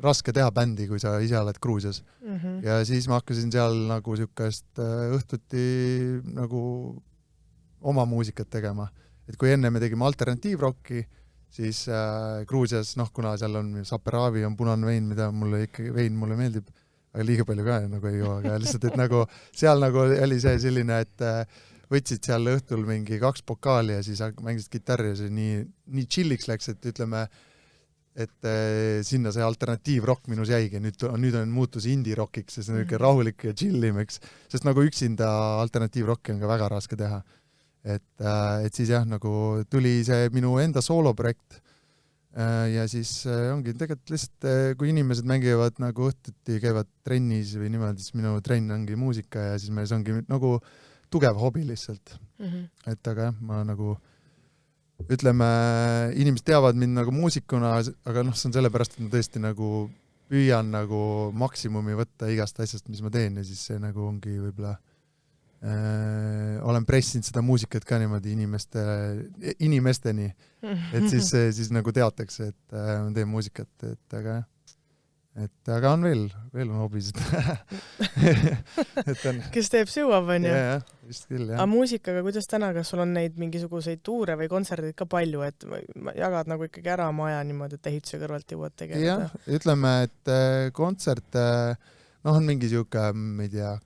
raske teha bändi, kui sa ise oled Gruusias. Ja siis ma hakkasin seal nagu siukest õhtuti nagu oma muusikat tegema. Et kui enne me tegime alternatiivrocki, siis Gruusias, kuna seal on Saperavi, on punane vein, mida vein mulle meeldib, aga liiga palju ka nagu ei joo, aga lihtsalt, et nagu seal nagu oli see selline, et võtsid seal õhtul mingi 2 pokaali ja siis mängisid kitarri ja see nii chilliks läks, et ütleme, et sinna see alternatiivrock minus jäigi, nüüd on muutus indie-rockiks ja see on rahulik ja chillim, eks, sest nagu üksinda alternatiivrocki on ka väga raske teha. Et siis jah, nagu tuli see minu enda sooloprojekt ja siis ongi tegelikult lihtsalt, kui inimesed mängivad nagu õhtuti, käivad trennis või niimoodi, siis minu trenn ongi muusika ja siis see ongi nagu tugev hobi lihtsalt. Et aga jah, ma nagu ütleme, inimesed teavad mind nagu muusikuna, aga see on sellepärast, et ma tõesti nagu püüan nagu maksimumi võtta igast asjast, mis ma teen ja siis see nagu ongi võib-olla olen pressinud seda muusikat ka niimoodi inimesteni, et siis nagu teatakse, et ma teen muusikat, aga on veel on hobisid. Kes teeb süuab, on ju? Jah, vist küll, jah. Aga muusikaga, kuidas täna, kas sul on neid mingisuguseid tuure või kontserdid ka palju, et jagad nagu ikkagi ära maja niimoodi, et ehituse kõrvalt jõuad tegeleda? Jah, ütleme, et kontsert on mingi siuke, ma ei tea,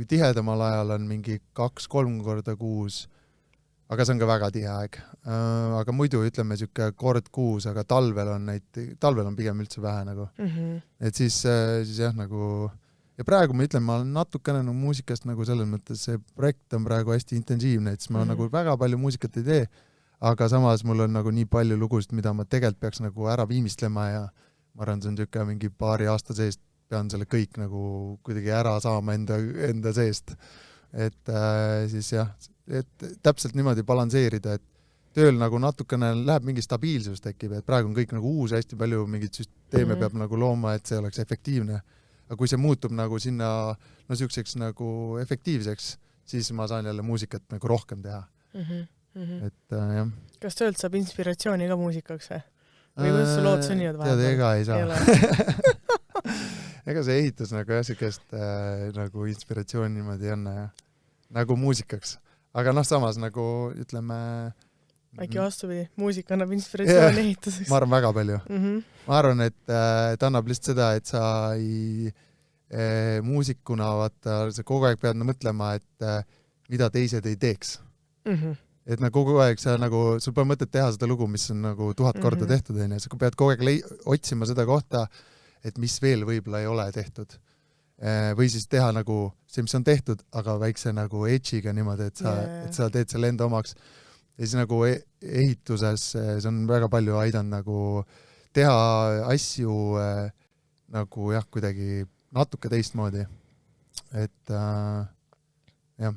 tihedamal ajal on mingi 2-3 korda kuus, aga see on ka väga tihe aeg. Aga muidu ütleme siuke kord kuus, aga talvel on pigem üldse vähe nagu. Et siis jah nagu, ja praegu ma ütlen, ma olen natukene nagu muusikast nagu selles mõttes, see projekt on praegu hästi intensiivne, et siis ma nagu väga palju muusikat ei tee, aga samas mul on nagu nii palju lugusid, mida ma tegelikult peaks nagu ära viimistlema ja ma arvan, see on siuke mingi paari aasta seest pean selle kõik nagu kuidagi ära saama enda seest. Et siis jah, et täpselt niimoodi balanseerida, et tööl nagu natukene läheb mingi stabiilsus tekib, et praegu on kõik nagu uus, hästi palju mingid süsteeme peab nagu looma, et see oleks efektiivne. Aga kui see muutub nagu sinna selliseks nagu efektiivseks, siis ma saan jälle muusikat nagu rohkem teha. Et jah. Kas töölt saab inspiratsiooni ka muusikaks või? Või kuidas su lood sünnivad vahepeal? Tead, ega ei saa. Ega see ehitus nagu sihukest nagu inspiratsiooni niimoodi ei anna, nagu muusikaks. Aga samas nagu ütleme... Äkki vastupidi, muusika annab inspiratsiooni ehituseks. Ma arvan väga palju. Ma arvan, et annab lihtsalt seda, et sa muusikuna sa kogu aeg pead mõtlema, et mida teised ei teeks. Et kogu aeg sul pole mõtet teha seda lugu, mis on nagu 1000 korda tehtud, ja sa pead kogu aeg otsima seda kohta, et mis veel võib-olla ei ole tehtud. Või siis teha nagu see, mis on tehtud, aga väikse nagu edge'iga niimoodi, et sa teed selle enda omaks. Ja siis nagu ehituses see on väga palju aidanud nagu teha asju nagu jah, kuidagi natuke teistmoodi. Et jah.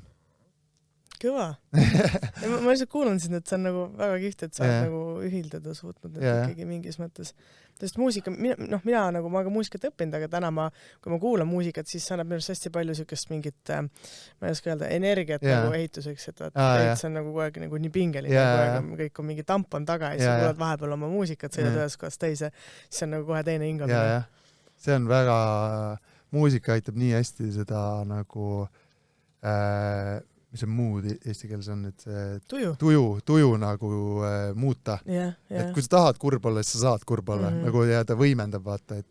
Kõva. Ma lihtsalt kuulan sind, et see on nagu väga kihvt, et sa oled nagu ühildada suutnud ikkagi mingis mõttes. Sest muusika, ma ka muusikat õppinud, aga täna kui ma kuulan muusikat, siis see annab minust hästi palju sükest mingit, ma ei oska öelda, energiat nagu ehituseks, et see on nagu kogu aeg nagu nii pingeline, kõik on mingi tampon taga ja siis kuulad vahepeal oma muusikat, sõidad ühes kohast teise, siis on nagu kohe teine hingamine. See on väga, muusika aitab nii hästi seda nagu mis see muud eesti keeles on, et see tuju nagu muuta. Et kui sa tahad kurb olla, siis sa saad kurb olla, nagu ta võimendab, vaata.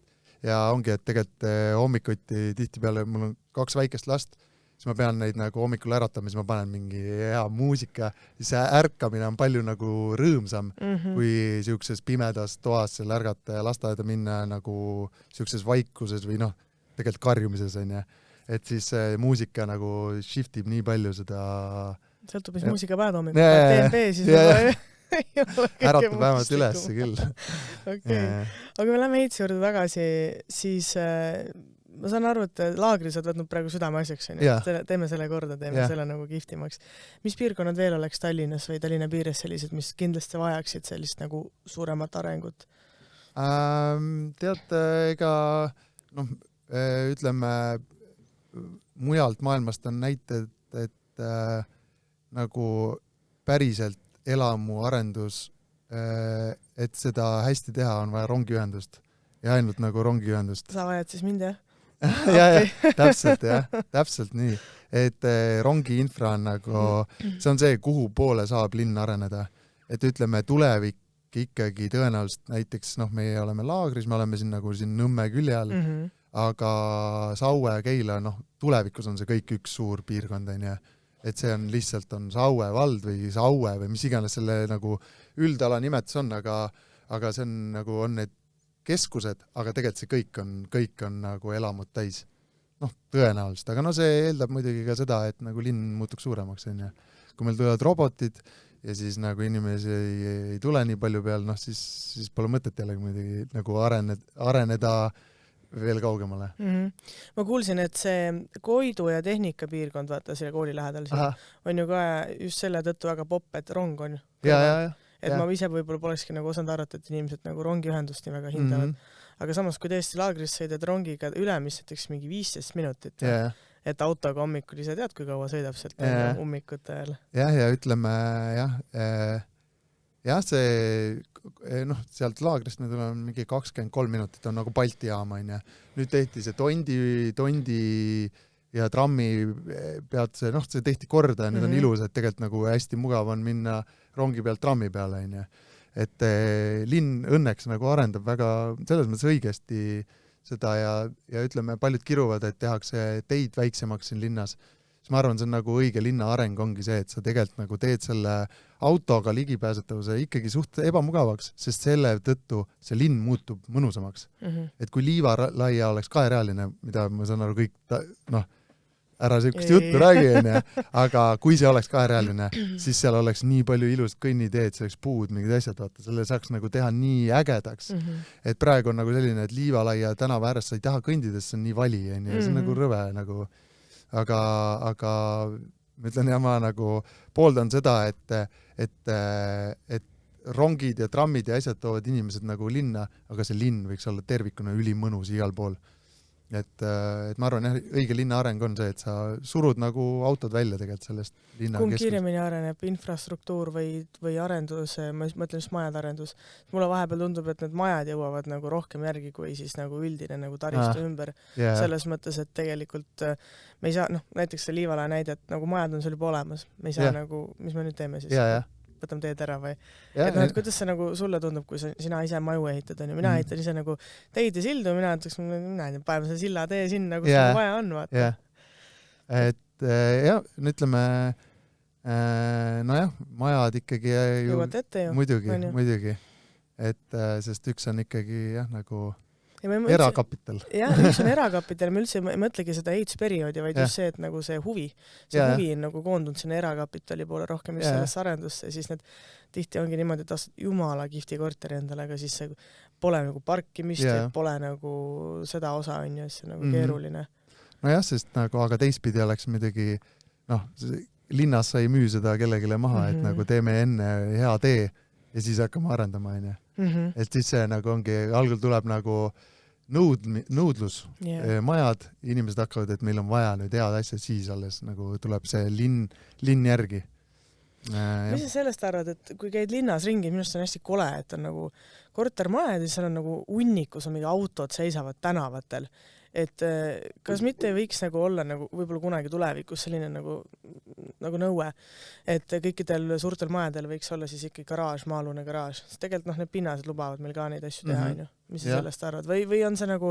Ja ongi, et tegelikult hommikuti tihtipeale, mul on 2 väikest last, siis ma pean neid nagu hommikul äratama, siis ma panen mingi hea muusika, siis see ärkamine on palju nagu rõõmsam, kui siukses pimedas toas seal ärgata ja lasteaeda minna nagu siukses vaikuses või tegelikult karjumises on ja et siis muusika nagu shiftib nii palju seda... Sõltub, mis muusika päev hommikul. TNP siis äratab vähemalt ülesse küll. Aga me läheme ehituse juurde tagasi, siis ma saan aru, et laagris oled võtnud praegu südameasjaks. Teeme selle korda, teeme selle nagu kihvtimaks. Mis piirkonnad veel oleks Tallinnas või Tallinna piires sellised, mis kindlasti vajaksid sellist nagu suuremat arengut? Tead, ega ütleme mujalt maailmast on näited, et nagu päriselt elamu arendus, et seda hästi teha on vaja rongiühendust ja ainult nagu rongiühendust. Sa vajad siis mind, jah? Täpselt nii. Et rongi infra on nagu, see on see, kuhu poole saab linn areneda. Et ütleme, tulevik ikkagi tõenäoliselt näiteks, meie oleme laagris, me oleme siin nagu siin Nõmme külje all, aga Saue ja Keila, tulevikus on see kõik üks suur piirkond, et see on lihtsalt on Saue vald või Saue või mis iganes selle nagu üldala nimetus on, aga see on nagu on need keskused, aga tegelikult see kõik on nagu elamud täis. Tõenäoliselt, aga see eeldab muidugi ka seda, et nagu linn muutuks suuremaks, kui meil tulevad robotid ja siis nagu inimesi ei tule nii palju peal, siis pole mõtet jälle muidugi nagu areneda veel kaugemale. Ma kuulsin, et see Koidu ja tehnika piirkond, vaata selle kooli lähedal siin, on ju ka just selle tõttu väga popp, et rong on. Et ma ise võib-olla polekski nagu osanud arvata, et inimesed nagu rongiühendust nii väga hindavad. Aga samas, kui tõesti laagris sõidad rongiga üle, mis näiteks mingi 15 minutit, et autoga hommikul ise tead, kui kaua sõidab sealt ummikute ajal. Ja ütleme, see sealt laagrist me tuleme mingi 23 minutit on nagu Balti jaama, Nüüd tehti see tondi ja trammi pealt see tehti korda ja nüüd on ilus, et tegelikult nagu hästi mugav on minna rongi pealt trammi peale, Et linn õnneks nagu arendab väga selles mõttes õigesti seda ja ütleme, paljud kiruvad, et tehakse teid väiksemaks siin linnas. Siis ma arvan, see on nagu õige linna areng ongi see, et sa tegelikult nagu teed selle autoga ligipääsetavuse ikkagi suht ebamugavaks, sest selle tõttu see linn muutub mõnusamaks. Et kui Liivalaia oleks kaerealine, mida ma saan aru kõik, ära sellist juttu räägi, aga kui see oleks kaerealine, siis seal oleks nii palju ilust kõnniteed, see oleks puud, mingid asjad, vaata, selle saaks nagu teha nii ägedaks. Et praegu on nagu selline, et Liivalaia tänava ääres sa ei taha kõndides, see on nii vali, see on nagu rõve nagu. Aga ma ütlen ja ma nagu pooldan seda, et rongid ja trammid ja asjad toovad inimesed nagu linna, aga see linn võiks olla tervikuna ülimõnus igal pool. Et ma arvan, jah, õige linna areng on see, et sa surud nagu autod välja tegelikult sellest linna kumb kiiremini areneb, infrastruktuur või arendus, ma mõtlen just majade arendus. Mulle vahepeal tundub, et need majad jõuavad nagu rohkem järgi kui siis nagu üldine nagu taristu ümber. Yeah. Selles mõttes, et tegelikult me ei saa, näiteks see Liivalaia näide, et nagu majad on sul juba olemas. Me ei saa nagu, mis me nüüd teeme siis? Võtame teed ära või? Et kuidas see nagu sulle tundub, kui sina ise maju ehitad, on ju? Mina ehitan ise nagu teid ja sildu, mina paneme selle silla tee sinna, kus nagu vaja on, vaata. Et ütleme, nojah, majad ikkagi jõuad ette ju. Muidugi. Et sest üks on ikkagi jah, nagu erakapital. Jah, üks on erakapital, me üldse ei mõtlegi seda ehitusperioodi, vaid just see, et nagu see huvi on nagu koondunud sinna erakapitali poole rohkem just sellesse arendusse, siis need tihti ongi niimoodi, et astad jumala kihvti korteri endale, aga siis see pole nagu parkimist, pole nagu seda osa on ju, see nagu keeruline. Nojah, sest nagu, aga teistpidi oleks midagi, linnas sa ei müü seda kellegile maha, et nagu teeme enne hea tee ja siis hakkame arendama, on ju. Et siis see nagu ongi, algul tuleb nagu nõudlus, majad, inimesed hakkavad, et meil on vaja nüüd head asja, siis alles nagu tuleb see linn järgi. Mis sa sellest arvad, et kui käid linnas ringi, minust on hästi kole, et on nagu kortermajad ja seal on nagu hunnikus on mingi autod seisavad tänavatel. Et kas mitte võiks nagu olla nagu võib-olla kunagi tulevikus selline nagu nõue, et kõikidel suurtel majadel võiks olla siis ikka garaaž, maa-alune garaaž. Sest tegelikult need pinnased lubavad meil ka neid asju teha, on ju. Mis sa sellest arvad? Või on see nagu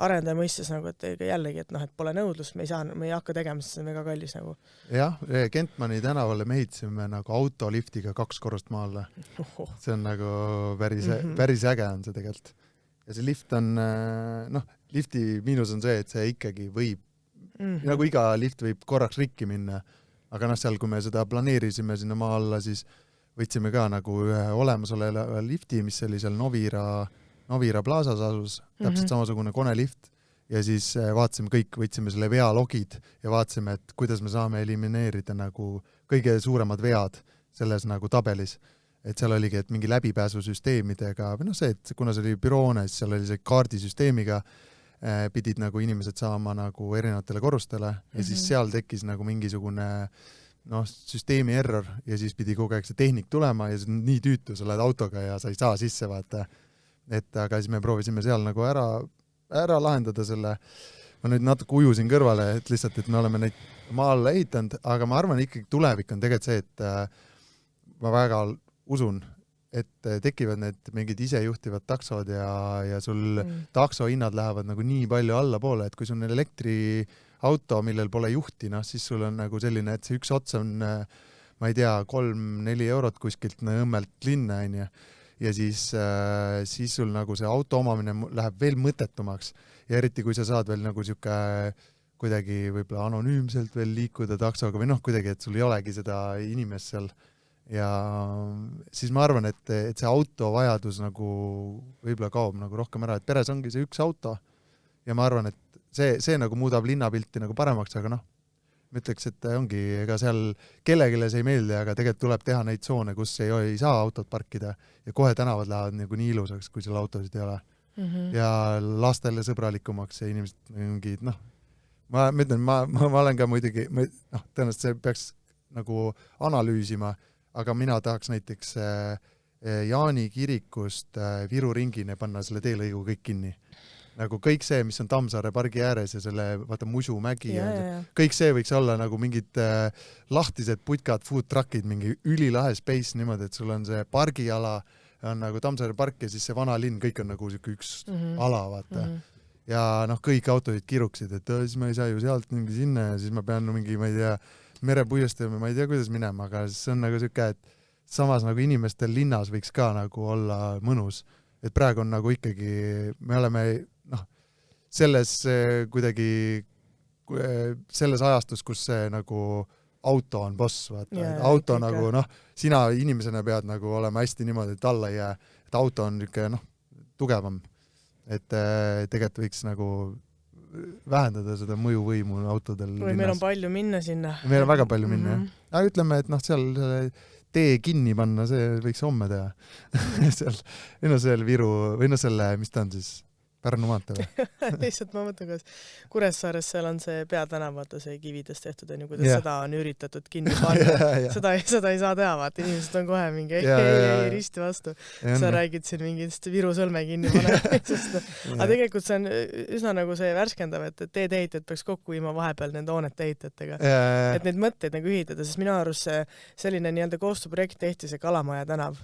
arendaja mõistes nagu, et jällegi, et et pole nõudlus, me ei hakka tegema, sest see on väga kallis nagu. Jah, Kentmani tänavale me ehitasime nagu autoliftiga 2 korrust maa alla. See on nagu päris äge on see tegelikult. Ja see lift on, lifti miinus on see, et see ikkagi võib, nagu iga lift võib korraks rikki minna, aga seal, kui me seda planeerisime sinna maa alla, siis võtsime ka nagu ühe olemasoleva lifti, mis oli seal Novira plaasas asus, täpselt samasugune konelift, ja siis vaatasime kõik, võtsime selle vealogid ja vaatasime, et kuidas me saame elimineerida nagu kõige suuremad vead selles nagu tabelis. Et seal oligi, et mingi läbipääsusüsteemidega, või see, et kuna see oli büroone, siis seal oli see kaardisüsteemiga, pidid nagu inimesed saama nagu erinevatele korrustele ja siis seal tekkis nagu mingisugune süsteemi error ja siis pidi kogu aeg see tehnik tulema ja see on nii tüütu, sa lähed autoga ja sa ei saa sisse vaata. Et aga siis me proovisime seal nagu ära lahendada selle. Ma nüüd natuke ujusin kõrvale, et lihtsalt, et me oleme neid maa alla ehitanud, aga ma arvan ikkagi tulevik on tegelikult see, et ma väga usun, et tekivad need mingid isejuhtivad taksod ja sul taksohinnad lähevad nagu nii palju allapoole, et kui sul on elektriauto, millel pole juhti, siis sul on nagu selline, et see üks ots on, ma ei tea, 3-4 eurot kuskilt õmmelt linna, ja siis sul nagu see auto omamine läheb veel mõttetumaks ja eriti kui sa saad veel nagu siuke kuidagi võib-olla anonüümselt veel liikuda taksoga või kuidagi, et sul ei olegi seda inimest seal. Ja siis ma arvan, et see auto vajadus nagu võib-olla kaob nagu rohkem ära, et peres ongi see üks auto ja ma arvan, et see nagu muudab linnapilti nagu paremaks, aga ma ütleks, et ongi, ega seal kellegile see ei meeldi, aga tegelikult tuleb teha neid tsoone, kus ei saa autot parkida ja kohe tänavad lähevad nagu nii ilusaks, kui seal autosid ei ole. Ja lastele sõbralikumaks ja inimesed mingid, ma ütlen, ma olen ka muidugi, tõenäoliselt see peaks nagu analüüsima, aga mina tahaks näiteks Jaani kirikust Viru ringine panna selle teelõigu kõik kinni. Nagu kõik see, mis on Tammsaare pargi ääres ja selle, vaata, Musu mägi, kõik see võiks olla nagu mingid lahtised putkad, food truckid, mingi ülilahe space niimoodi, et sul on see pargiala, on nagu Tammsaare park ja siis see vana linn, kõik on nagu üks ala, vaata. Ja kõik autosid kiruksid, et siis ma ei saa ju sealt mingi sinna ja siis ma pean mingi, ma ei tea, merepuiestama, ma ei tea, kuidas minema, aga see on nagu siuke, et samas nagu inimestel linnas võiks ka nagu olla mõnus. Et praegu on nagu ikkagi, me oleme selles kuidagi selles ajastus, kus see nagu auto on boss, vaata. Auto nagu, sina inimesena pead nagu olema hästi niimoodi, et alla ei jää, et auto on niuke, tugevam. Et tegelikult võiks nagu vähendada seda mõjuvõimu autodel või meil on palju minna sinna. Meil on väga palju minna, jah. Aga ütleme, et seal tee kinni panna, see võiks homme teha. seal Viru, või selle, mis ta on siis? Pärnu maantee või? Lihtsalt ma mõtlen, kas Kuressaares seal on see peatänav, vaata see kividest tehtud, kuidas seda on üritatud kinni panna. Seda ei saa teha, vaata, inimesed on kohe mingi ei risti vastu. Sa räägid siin mingist Viru sõlme kinni panemisest. Aga tegelikult see on üsna nagu see värskendav, et teedeehitajad peaks kokku viima vahepeal nende hoonete ehitajatega. Et neid mõtteid nagu ühitada, sest minu arust selline nii-öelda koostööprojekt tehti see Kalamaja tänav.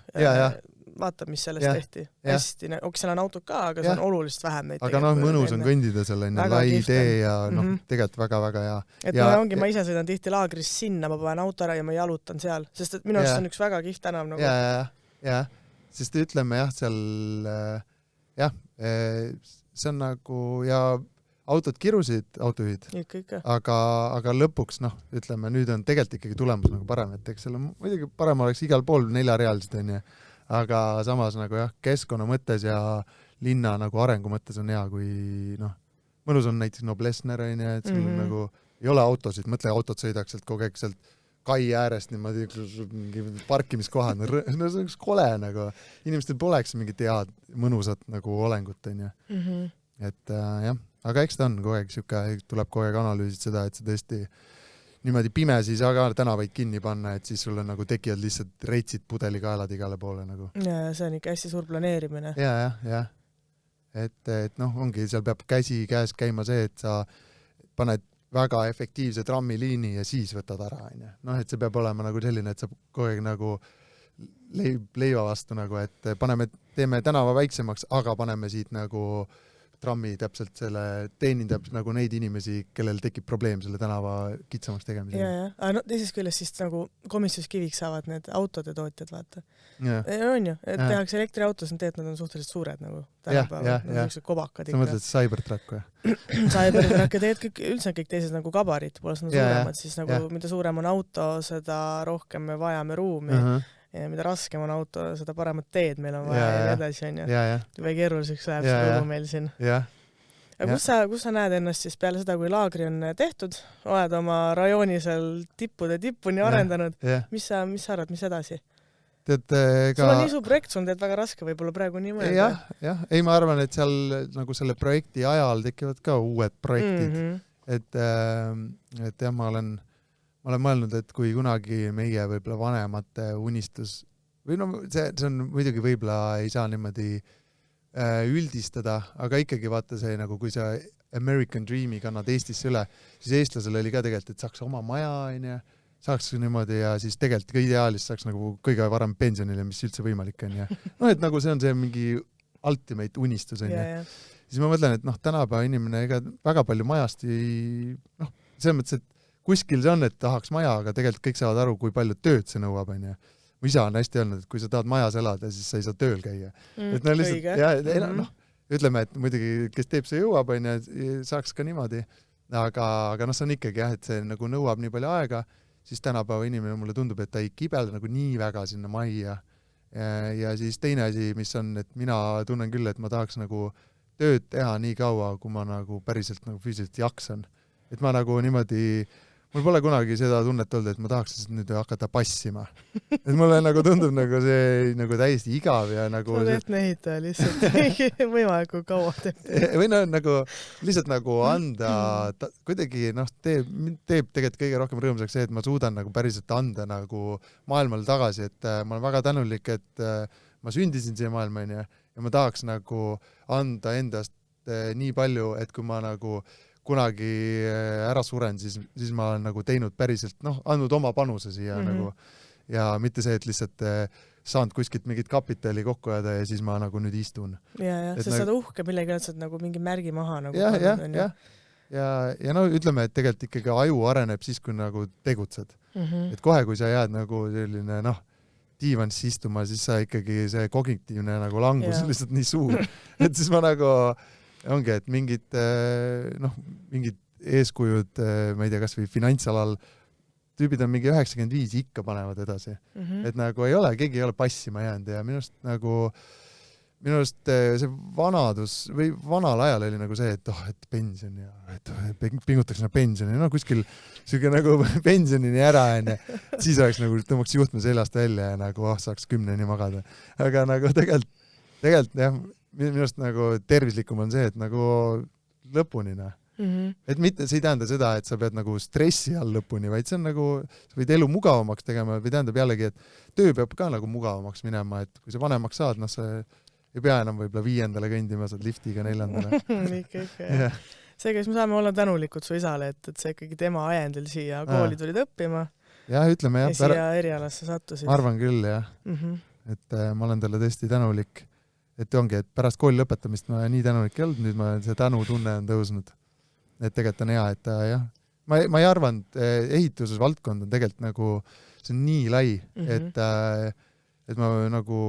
Vaata, mis sellest tehti. Hästi, seal on autod ka, aga see on oluliselt vähem neid. Aga mõnus on kõndida selle lai tee ja tegelikult väga-väga hea. Et ma ise sõidan tihti laagrist sinna, ma panen auto ära ja ma jalutan seal, sest et minu arust on üks väga kihvt tänav nagu. Ja, sest ütleme seal see on nagu ja autod kirusid, autojuhid, aga lõpuks, ütleme, nüüd on tegelikult ikkagi tulemus nagu parem, et eks seal muidugi parem oleks igal pool 4-realised, aga samas nagu keskkonna mõttes ja linna nagu arengu mõttes on hea, kui mõnus on näiteks Noblessner, et sul nagu ei ole autosid, mõtle, autod sõidaks sealt kogu aeg sealt kai äärest niimoodi parkimiskohad, see on üks kole nagu, inimestel poleks mingit head mõnusat nagu olengut, et jah, aga eks ta on kogu aeg siuke, tuleb kogu aeg analüüsid seda, et see tõesti niimoodi pimesi ei saa ka tänavaid kinni panna, et siis sul on nagu tekivad lihtsalt reitsid pudelikaelad igale poole nagu. Ja see on ikka hästi suur planeerimine. Ja. Et ongi, seal peab käsi käes käima see, et sa paned väga efektiivse trammiliini ja siis võtad ära, et see peab olema nagu selline, et sa kogu aeg nagu leiva vastu nagu, et teeme tänava väiksemaks, aga paneme siit nagu trammi täpselt teenindab nagu neid inimesi, kellel tekib probleem selle tänava kitsamaks tegemisega. Aga teises küljest siis nagu komistuskiviks saavad need autode tootjad, vaata. On ju, et tehakse elektriautos, need nad on suhteliselt suured nagu tänapäeval, niisugused kobakad ikka. Sa mõtled Cybertruck või? Cybertruck ja tegelikult üldse kõik teised nagu gabarit, pole seda suuremad, siis nagu mida suurem on auto, seda rohkem me vajame ruumi. Ja mida raskem on auto, seda paremat teed meil on vaja ja edasi, on ju. Või keeruliseks läheb see lugu meil siin. Aga kus sa näed ennast siis peale seda, kui laagri on tehtud, oled oma rajooni seal tippuni arendanud, mis sa arvad, mis edasi? Sul on nii suur projekt, sul on teed väga raske võib-olla praegu nii mõelda. Jah, ei ma arvan, et seal nagu selle projekti ajal tekivad ka uued projektid, et jah, ma olen mõelnud, et kui kunagi meie võib-olla vanemate unistus, või see on muidugi võib-olla ei saa niimoodi üldistada, aga ikkagi vaata see nagu, kui sa American Dreami kannad Eestisse üle, siis eestlasel oli ka tegelikult, et saaks oma maja, saaks niimoodi ja siis tegelikult ideaalis saaks nagu kõige varem pensionile, mis üldse võimalik on. Et nagu see on see mingi ultimate unistus. Siis ma mõtlen, et tänapäeva inimene ega väga palju majast ei, selles mõttes, et kuskil see on, et tahaks maja, aga tegelikult kõik saavad aru, kui palju tööd see nõuab, on ju. Mu isa on hästi öelnud, et kui sa tahad majas elada, siis sa ei saa tööl käia. Et lihtsalt, ütleme, et muidugi, kes teeb, see jõuab, on ju, saaks ka niimoodi. Aga see on ikkagi jah, et see nagu nõuab nii palju aega, siis tänapäeva inimene mulle tundub, et ta ei kibelda nagu nii väga sinna majja. Ja siis teine asi, mis on, et mina tunnen küll, et ma tahaks nagu tööd teha nii kaua, kui ma nagu päriselt nagu füüsiliselt jaksan. Et ma nagu niimoodi mul pole kunagi seda tunnet olnud, et ma tahaks nüüd hakata passima. Et mulle nagu tundub nagu see nagu täiesti igav ja nagu... Sa teed ehitaja lihtsalt võimaliku kaua teeb. Või nagu lihtsalt nagu anda, kuidagi teeb tegelikult kõige rohkem rõõmsaks see, et ma suudan nagu päriselt anda nagu maailmale tagasi, et ma olen väga tänulik, et ma sündisin siia maailma ja ma tahaks nagu anda endast nii palju, et kui ma nagu kunagi ära suren, siis ma olen nagu teinud päriselt, andnud oma panuse siia nagu ja mitte see, et lihtsalt saanud kuskilt mingit kapitali kokku ajada ja siis ma nagu nüüd istun. Ja, sa saad uhke millegi, et saad nagu mingi märgi maha nagu. Ja ütleme, et tegelikult ikkagi aju areneb siis, kui nagu tegutsed. Et kohe, kui sa jääd nagu selline, diivanisse istuma, siis sa ikkagi see kognitiivne nagu langus lihtsalt nii suur. Et siis ma nagu ongi, et mingid eeskujud, ma ei tea, kas või finantsalal tüübid on mingi 95 ikka panevad edasi. Et nagu ei ole, keegi ei ole passima jäänud ja minust nagu minu arust see vanadus või vanal ajal oli nagu see, et pension ja et pingutaks pensioni, kuskil siuke nagu pensionini ära enne, siis oleks nagu tõmbaks juhtme seljast välja ja nagu saaks 10 magada. Aga nagu tegelikult jah, minu arust nagu tervislikum on see, et nagu lõpuni et mitte, see ei tähenda seda, et sa pead nagu stressi all lõpuni, vaid see on nagu, sa võid elu mugavamaks tegema või tähendab jällegi, et töö peab ka nagu mugavamaks minema, et kui sa vanemaks saad, sa ei pea enam võib-olla 5. kõndima, saad liftiga 4. ikka. Seega, siis me saame olla tänulikud su isale, et see ikkagi tema ajendil siia kooli tulid õppima. Jah, ütleme jah. Ja siia erialasse sattusid. Ma arvan küll, jah. Et ma olen talle tõesti tänulik, et ongi, et pärast kooli lõpetamist ma nii tänulik ei olnud, nüüd see tänutunne on tõusnud. Et tegelikult on hea, et jah, ma ei arvanud, ehituses valdkond on tegelikult nagu, see on nii lai, et ma nagu,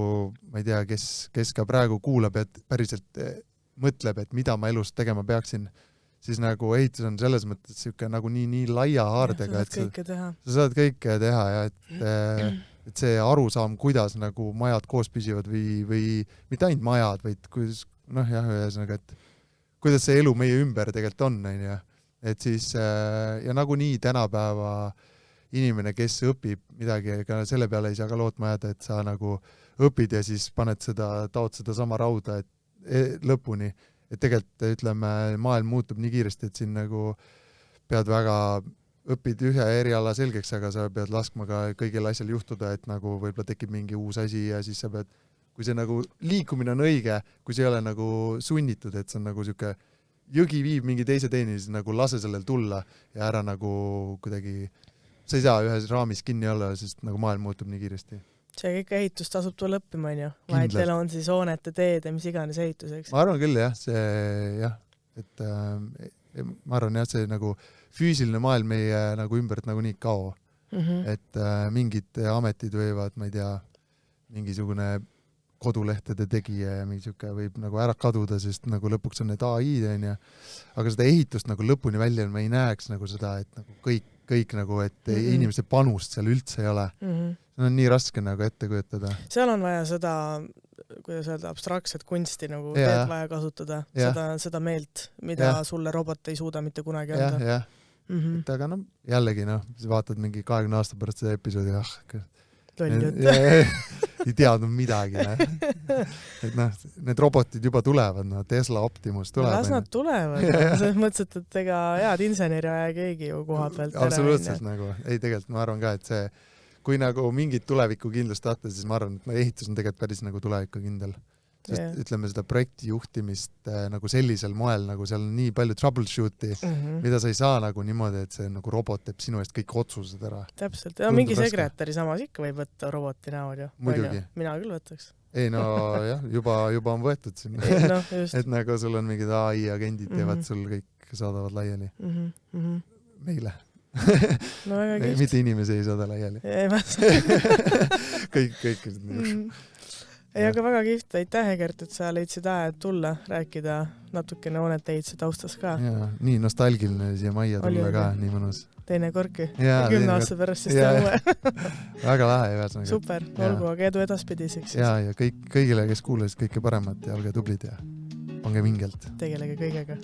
ma ei tea, kes ka praegu kuulab, et päriselt mõtleb, et mida ma elus tegema peaksin, siis nagu ehitus on selles mõttes siuke nagu nii laia haardega, et sa saad kõike teha ja et see arusaam, kuidas nagu majad koos püsivad või mitte ainult majad, vaid kuidas, ühesõnaga, et kuidas see elu meie ümber tegelikult on, et siis ja nagunii tänapäeva inimene, kes õpib midagi, ega selle peale ei saa ka lootma jääda, et sa nagu õpid ja siis taod seda sama rauda lõpuni, et tegelikult ütleme, maailm muutub nii kiiresti, et siin nagu pead väga õpid ühe eriala selgeks, aga sa pead laskma ka kõigil asjal juhtuda, et nagu võib-olla tekib mingi uus asi ja siis sa pead kui see nagu liikumine on õige, kui see ei ole nagu sunnitud, et see on nagu siuke jõgi viib mingi teise teeni, siis nagu lase sellel tulla ja ära nagu kuidagi, sa ei saa ühes raamis kinni olla, sest nagu maailm muutub nii kiiresti. See kõik ehitus tasub tulla õppima, vaid teil on siis hoonete teed ja mis iganes ehituseks. Ma arvan küll jah, et ma arvan jah, see nagu füüsiline maailm meie nagu ümbert nagu nii kao, et mingid ametid võivad, ma ei tea, mingisugune kodulehtede tegija ja mingi siuke võib nagu ära kaduda, sest nagu lõpuks on need AI-d, aga seda ehitust nagu lõpuni välja ma ei näeks nagu seda, et nagu kõik nagu, et inimeste panust seal üldse ei ole. See on nii raske nagu ette kujutada. Seal on vaja seda, kuidas öelda, abstraktset kunsti nagu teed vaja kasutada, seda meelt, mida sulle robot ei suuda mitte kunagi anda. Et aga jällegi vaatad mingi 20 aasta pärast seda episoodi, ei teadnud midagi. Et need robotid juba tulevad, Tesla Optimus tuleb. Las nad tulevad. Selles mõttes, et ega head inseneri aja keegi ju koha pealt ära. Absoluutselt nagu. Ei, tegelikult ma arvan ka, et see, kui nagu mingit tuleviku kindlust tahta, siis ma arvan, et ehitus on tegelikult päris nagu tuleviku kindel. Sest ütleme seda projekti juhtimist nagu sellisel moel, nagu seal on nii palju troubleshooti, mida sa ei saa nagu niimoodi, et see nagu robot teeb sinu eest kõik otsused ära. Täpselt. Ja mingi sekretäri samas ikka võib võtta roboti näod ju. Muidugi. Mina küll võtaks. Ei jah, juba on võetud siin. Et nagu sul on mingid AI agendid teevad sul kõik saadavad laiali. Meile. No väga kihvt. Mitte inimesi ei saada laiali. Kõik. Ei, aga väga kihvt, aitäh, Egert, et sa leidsid aja tulla, rääkida natukene hoonete ehituse taustas ka. Ja, nii nostalgiline siia majja tulla ka, nii mõnus. Teine korki. 10 aasta pärast siis teha uue. Väga lahe, ühesõnaga. Super, olgu, aga edu edaspidiseks. Ja kõigile, kes kuulasid, kõike paremat ja olge tublid ja pange mingelt. Tegelege kõigega.